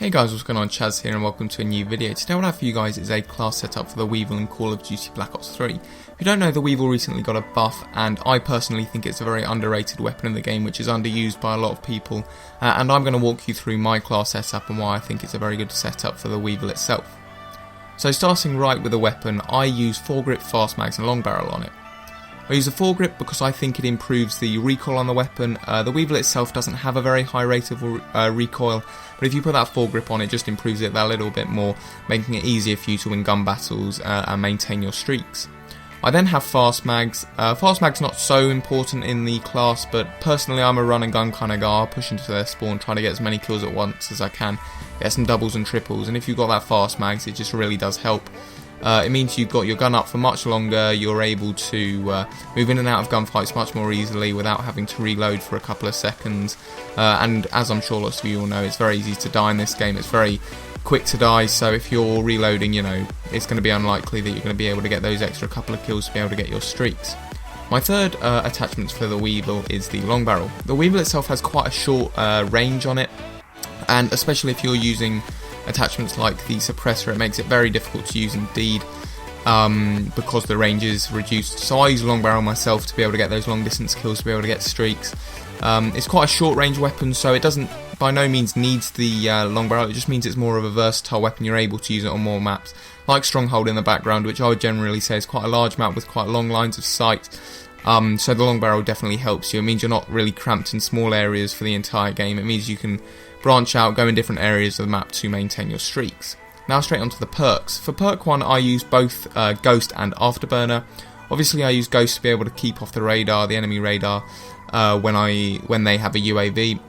Hey guys, what's going on? Chaz here and welcome to a new video. Today what I have for you guys is a class setup for the WEEVIL in Call of Duty Black Ops 3. If you don't know, the WEEVIL recently got a buff and I personally think it's a very underrated weapon in the game which is underused by a lot of people, and I'm going to walk you through my class setup and why I think it's a very good setup for the WEEVIL itself. So starting right with the weapon, I use foregrip, fast mags and long barrel on it. I use a foregrip because I think it improves the recoil on the weapon. The WEEVIL itself doesn't have a very high rate of recoil, but if you put that foregrip on, it just improves it that little bit more, making it easier for you to win gun battles and maintain your streaks. I then have fast mags. Fast mags not so important in the class, but personally I'm a run and gun kind of guy. I'll push into their spawn, try to get as many kills at once as I can, get some doubles and triples, and if you've got that fast mags, it just really does help. It means you've got your gun up for much longer, you're able to move in and out of gunfights much more easily without having to reload for a couple of seconds, and as I'm sure lots of you all know, it's very easy to die in this game. It's very quick to die, so if you're reloading, it's going to be unlikely that you're going to be able to get those extra couple of kills to be able to get your streaks. My third attachment for the WEEVIL is the long barrel. The WEEVIL itself has quite a short range on it, and especially if you're using attachments like the suppressor, it makes it very difficult to use indeed, because the range is reduced. So I use a long barrel myself to be able to get those long distance kills, to be able to get streaks. It's quite a short range weapon, so it doesn't by no means needs the long barrel. It just means it's more of a versatile weapon. You're able to use it on more maps, like Stronghold in the background, which I would generally say is quite a large map with quite long lines of sight. So the long barrel definitely helps you. It means you're not really cramped in small areas for the entire game. It means you can branch out, go in different areas of the map to maintain your streaks. Now straight onto the perks. For perk 1 I use both Ghost and Afterburner. Obviously I use Ghost to be able to keep off the radar, the enemy radar, when they have a UAV.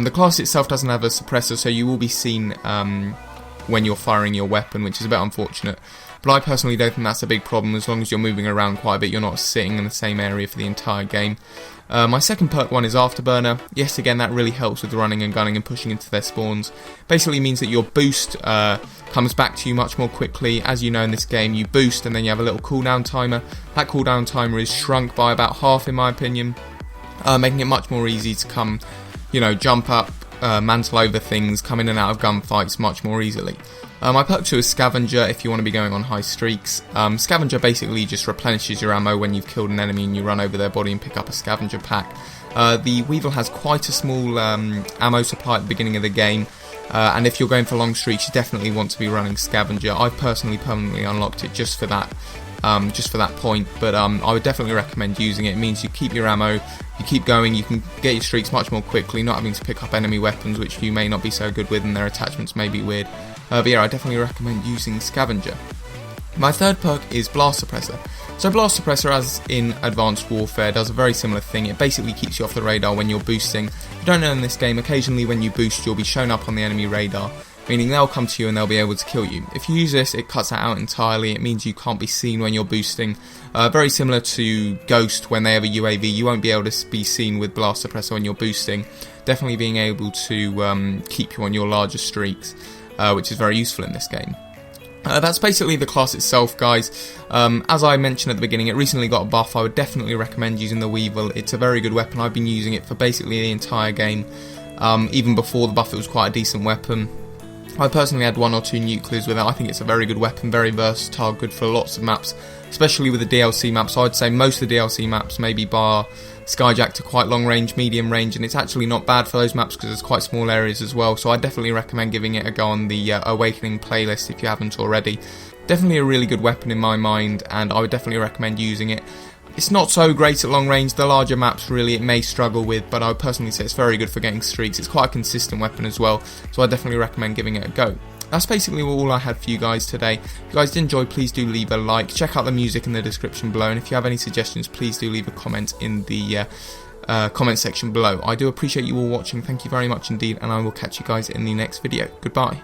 The class itself doesn't have a suppressor, so you will be seen when you're firing your weapon, which is a bit unfortunate. But I personally don't think that's a big problem. As long as you're moving around quite a bit, you're not sitting in the same area for the entire game. My second perk 1 is Afterburner. Yes, again, that really helps with running and gunning and pushing into their spawns. Basically means that your boost comes back to you much more quickly. As you know, in this game, you boost and then you have a little cooldown timer. That cooldown timer is shrunk by about half, in my opinion, making it much more easy to come, jump up, mantle over things, come in and out of gunfights much more easily. My perk 2 is Scavenger if you want to be going on high streaks. Scavenger basically just replenishes your ammo when you've killed an enemy and you run over their body and pick up a Scavenger pack. The WEEVIL has quite a small ammo supply at the beginning of the game, and if you're going for long streaks you definitely want to be running Scavenger. I've personally permanently unlocked it just for that point, but I would definitely recommend using it. It means you keep your ammo, you keep going, you can get your streaks much more quickly, not having to pick up enemy weapons which you may not be so good with and their attachments may be weird. But yeah, I definitely recommend using Scavenger. My third perk is Blast Suppressor. So Blast Suppressor, as in Advanced Warfare, does a very similar thing. It basically keeps you off the radar when you're boosting. If you don't know, in this game, occasionally when you boost you'll be shown up on the enemy radar, meaning they'll come to you and they'll be able to kill you. If you use this, it cuts that out entirely. It means you can't be seen when you're boosting. Very similar to Ghost when they have a UAV, you won't be able to be seen with Blast Suppressor when you're boosting. Definitely being able to keep you on your larger streaks, which is very useful in this game. That's basically the class itself, guys. As I mentioned at the beginning, it recently got a buff. I would definitely recommend using the WEEVIL. It's a very good weapon. I've been using it for basically the entire game. Even before the buff it was quite a decent weapon. I personally had 1 or 2 nuclears with it. I think it's a very good weapon, very versatile, good for lots of maps, especially with the DLC maps. I'd say most of the DLC maps, maybe bar Skyjack, to quite long range, medium range, and it's actually not bad for those maps because there's quite small areas as well, so I definitely recommend giving it a go on the Awakening playlist if you haven't already. Definitely a really good weapon in my mind, and I would definitely recommend using it. It's not so great at long range, the larger maps really it may struggle with, but I would personally say it's very good for getting streaks. It's quite a consistent weapon as well, so I definitely recommend giving it a go. That's basically all I had for you guys today. If you guys did enjoy, please do leave a like, check out the music in the description below, and if you have any suggestions, please do leave a comment in the comment section below. I do appreciate you all watching, thank you very much indeed, and I will catch you guys in the next video. Goodbye.